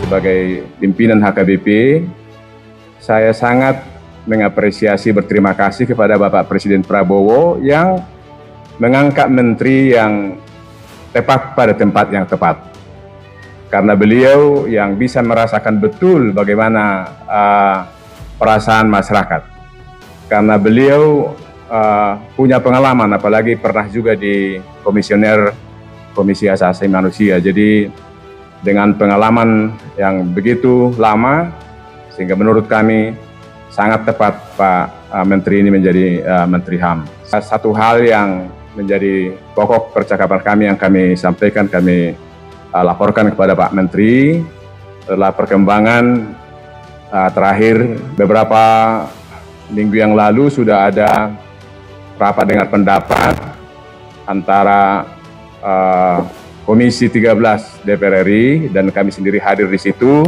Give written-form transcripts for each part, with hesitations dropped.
Sebagai pimpinan HKBP, saya sangat mengapresiasi, berterima kasih kepada Bapak Presiden Prabowo yang mengangkat menteri yang tepat pada tempat yang tepat. Karena beliau yang bisa merasakan betul bagaimana perasaan masyarakat. Karena beliau punya pengalaman, apalagi pernah juga di komisioner Komisi Hak Asasi Manusia. Jadi dengan pengalaman yang begitu lama, sehingga menurut kami sangat tepat Pak Menteri ini menjadi Menteri HAM. Satu hal yang menjadi pokok percakapan kami yang kami sampaikan, kami laporkan kepada Pak Menteri adalah perkembangan terakhir beberapa minggu yang lalu sudah ada rapat dengar pendapat antara Komisi 13 DPR RI dan kami sendiri hadir di situ,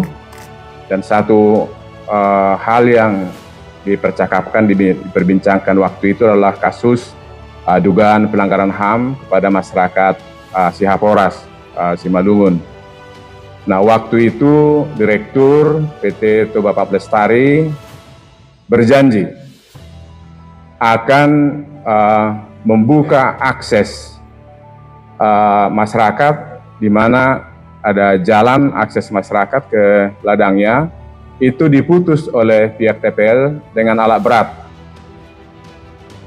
dan satu hal yang dipercakapkan, diperbincangkan waktu itu adalah kasus dugaan pelanggaran HAM kepada masyarakat Sihaporas, Simalungun. Nah, waktu itu Direktur PT Toba Pak Lestari berjanji akan membuka akses masyarakat, di mana ada jalan akses masyarakat ke ladangnya, itu diputus oleh pihak TPL dengan alat berat.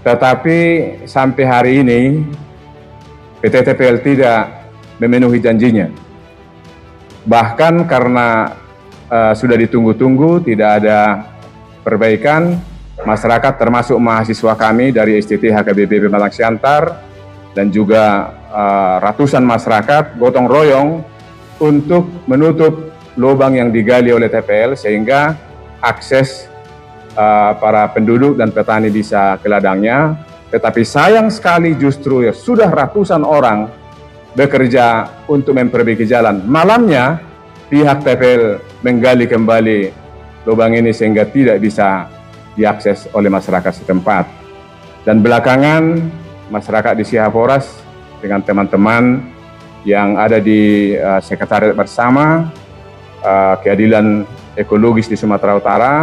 Tetapi sampai hari ini PT TPL tidak memenuhi janjinya. Bahkan karena sudah ditunggu-tunggu, tidak ada perbaikan, masyarakat termasuk mahasiswa kami dari STT HKBP Pemalang Siantar dan juga ratusan masyarakat gotong royong untuk menutup lubang yang digali oleh TPL sehingga akses para penduduk dan petani bisa ke ladangnya. Tetapi sayang sekali justru ya, sudah ratusan orang bekerja untuk memperbaiki jalan. Malamnya pihak TPL menggali kembali lubang ini sehingga tidak bisa diakses oleh masyarakat setempat. Dan belakangan masyarakat di Sihaporas dengan teman-teman yang ada di Sekretariat Bersama Keadilan Ekologis di Sumatera Utara,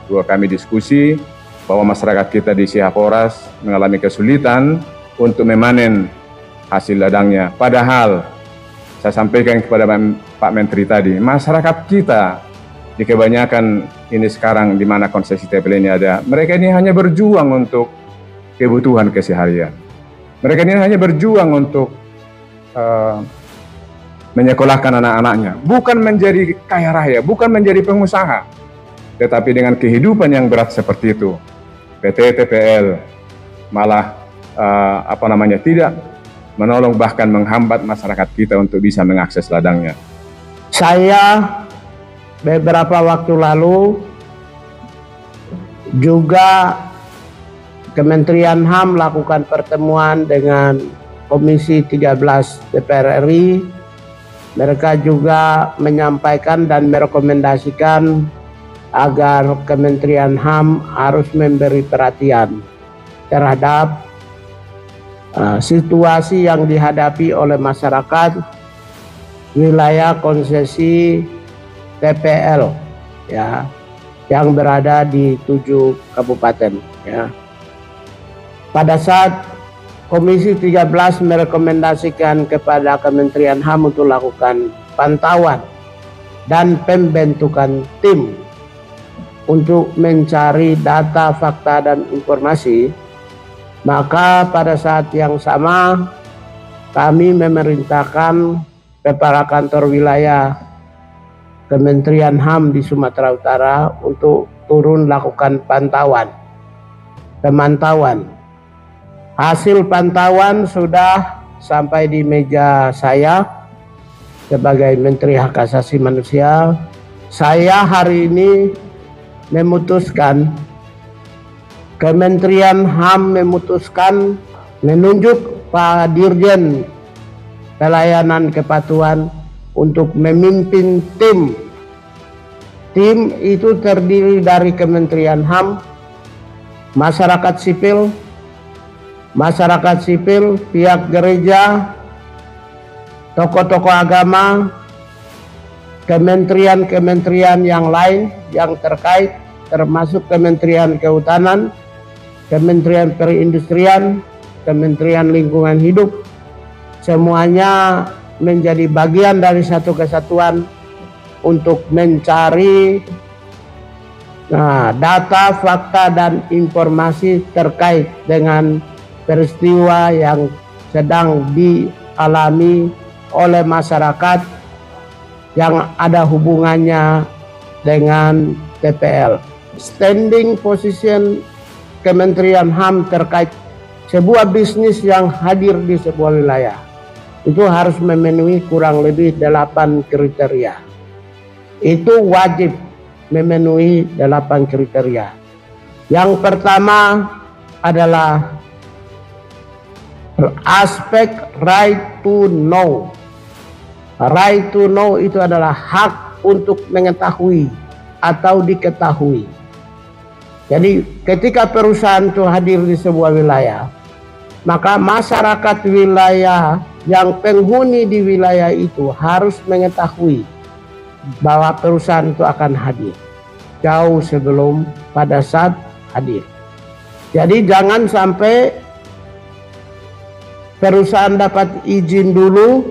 juga kami diskusi bahwa masyarakat kita di Sihaporas mengalami kesulitan untuk memanen hasil ladangnya. Padahal saya sampaikan kepada Pak Menteri tadi, masyarakat kita di kebanyakan ini sekarang di mana konsesi TPL ini ada, mereka ini hanya berjuang untuk kebutuhan keseharian. Mereka ini hanya berjuang untuk menyekolahkan anak-anaknya, bukan menjadi kaya raya, bukan menjadi pengusaha. Tetapi dengan kehidupan yang berat seperti itu, PT TPL malah tidak menolong, bahkan menghambat masyarakat kita untuk bisa mengakses ladangnya. Saya beberapa waktu lalu juga Kementerian HAM melakukan pertemuan dengan Komisi 13 DPR RI. Mereka juga menyampaikan dan merekomendasikan agar Kementerian HAM harus memberi perhatian terhadap situasi yang dihadapi oleh masyarakat wilayah konsesi TPL ya, yang berada di 7 kabupaten ya. Pada saat Komisi 13 merekomendasikan kepada Kementerian HAM untuk lakukan pantauan dan pembentukan tim untuk mencari data, fakta, dan informasi, maka pada saat yang sama kami memerintahkan kepala kantor wilayah Kementerian HAM di Sumatera Utara untuk turun lakukan pemantauan. Hasil pantauan sudah sampai di meja saya sebagai Menteri Hak Asasi Manusia. Saya hari ini memutuskan, Kementerian HAM memutuskan menunjuk Pak Dirjen Pelayanan Kepatuhan untuk memimpin tim. Tim itu terdiri dari Kementerian HAM, masyarakat sipil, pihak gereja, tokoh-tokoh agama, kementerian-kementerian yang lain yang terkait, termasuk Kementerian Kehutanan, Kementerian Perindustrian, Kementerian Lingkungan Hidup, semuanya menjadi bagian dari satu kesatuan untuk mencari data, fakta, dan informasi terkait dengan peristiwa yang sedang dialami oleh masyarakat yang ada hubungannya dengan TPL. Standing position Kementerian HAM terkait sebuah bisnis yang hadir di sebuah wilayah itu harus memenuhi kurang lebih 8 kriteria. Itu wajib memenuhi 8 kriteria. Yang pertama adalah aspek right to know. Right to know itu adalah hak untuk mengetahui atau diketahui. Jadi ketika perusahaan itu hadir di sebuah wilayah, maka masyarakat wilayah yang penghuni di wilayah itu harus mengetahui bahwa perusahaan itu akan hadir jauh sebelum pada saat hadir. Jadi jangan sampai perusahaan dapat izin dulu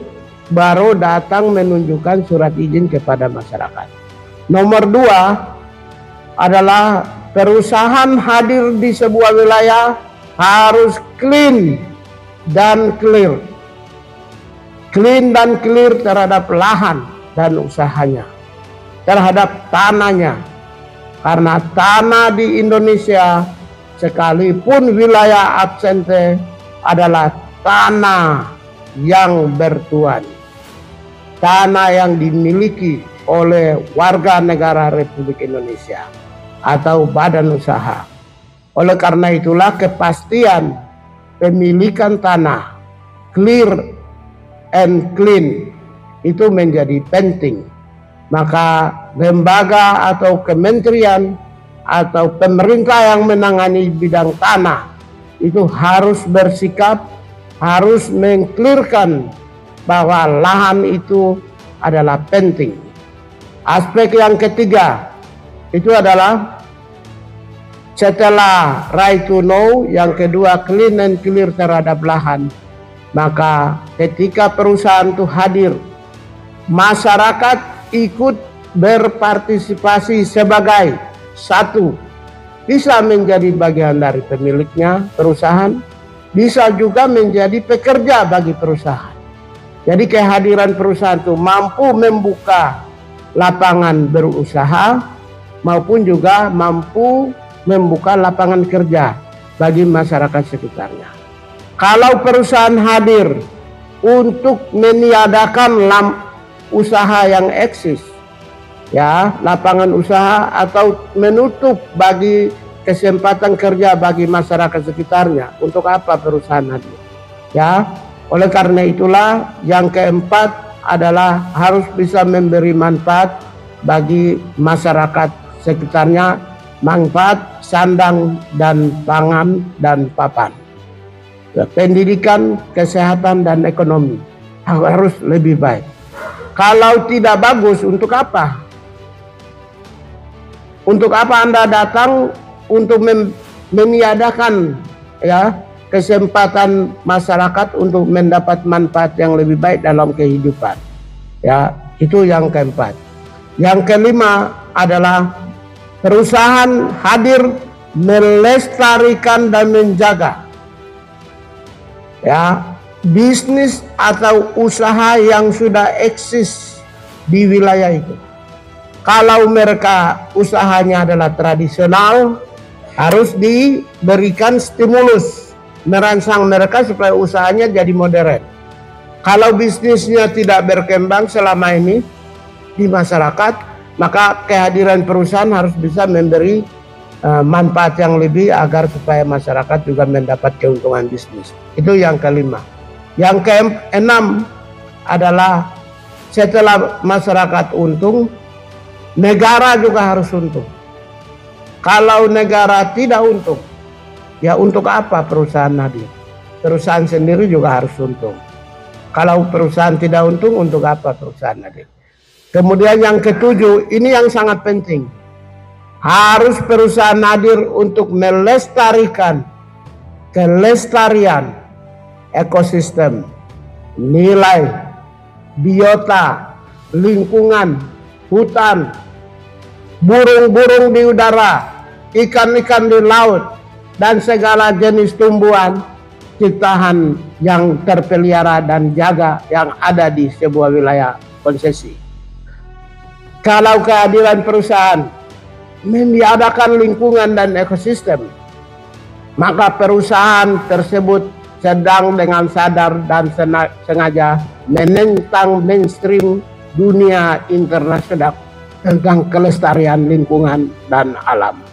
baru datang menunjukkan surat izin kepada masyarakat. Nomor 2 adalah perusahaan hadir di sebuah wilayah harus clean dan clear. Clean dan clear terhadap lahan dan usahanya, terhadap tanahnya. Karena tanah di Indonesia sekalipun wilayah absente adalah tanah yang bertuan, tanah yang dimiliki oleh warga negara Republik Indonesia atau badan usaha. Oleh karena itulah kepastian pemilikan tanah clear and clean itu menjadi penting. Maka lembaga atau kementerian atau pemerintah yang menangani bidang tanah itu harus bersikap, harus mengklirkan bahwa lahan itu adalah penting. Aspek yang ketiga itu adalah setelah right to know, yang kedua clean and clear terhadap lahan. Maka ketika perusahaan itu hadir, masyarakat ikut berpartisipasi sebagai satu, bisa menjadi bagian dari pemiliknya perusahaan, bisa juga menjadi pekerja bagi perusahaan. Jadi kehadiran perusahaan itu mampu membuka lapangan berusaha maupun juga mampu membuka lapangan kerja bagi masyarakat sekitarnya. Kalau perusahaan hadir untuk meniadakan usaha yang eksis, ya, lapangan usaha atau menutup bagi kesempatan kerja bagi masyarakat sekitarnya, untuk apa perusahaan hadir? Ya, oleh karena itulah yang keempat adalah harus bisa memberi manfaat bagi masyarakat sekitarnya, manfaat sandang dan pangan dan papan. Pendidikan, kesehatan, dan ekonomi harus lebih baik. Kalau tidak bagus, untuk apa? Untuk apa Anda datang untuk meniadakan, ya, kesempatan masyarakat untuk mendapat manfaat yang lebih baik dalam kehidupan? Ya, itu yang keempat. Yang kelima adalah perusahaan hadir melestarikan dan menjaga, ya, bisnis atau usaha yang sudah eksis di wilayah itu. Kalau mereka usahanya adalah tradisional, harus diberikan stimulus, merangsang mereka supaya usahanya jadi modern. Kalau bisnisnya tidak berkembang selama ini di masyarakat, maka kehadiran perusahaan harus bisa memberi manfaat yang lebih agar supaya masyarakat juga mendapat keuntungan bisnis. Itu yang kelima. Yang keenam adalah setelah masyarakat untung, negara juga harus untung. Kalau negara tidak untung, Ya untuk apa perusahaan hadir? Perusahaan sendiri juga harus untung. Kalau perusahaan tidak untung, untuk apa perusahaan hadir? Kemudian yang ketujuh, ini yang sangat penting. Harus perusahaan hadir untuk melestarikan kelestarian ekosistem, nilai, biota, lingkungan, hutan, burung-burung di udara, ikan-ikan di laut, dan segala jenis tumbuhan ciptaan yang terpelihara dan jaga yang ada di sebuah wilayah konsesi. Kalau kehadiran perusahaan meniadakan lingkungan dan ekosistem, maka perusahaan tersebut sedang dengan sadar dan sengaja menentang mainstream dunia internasional tentang kelestarian lingkungan dan alam.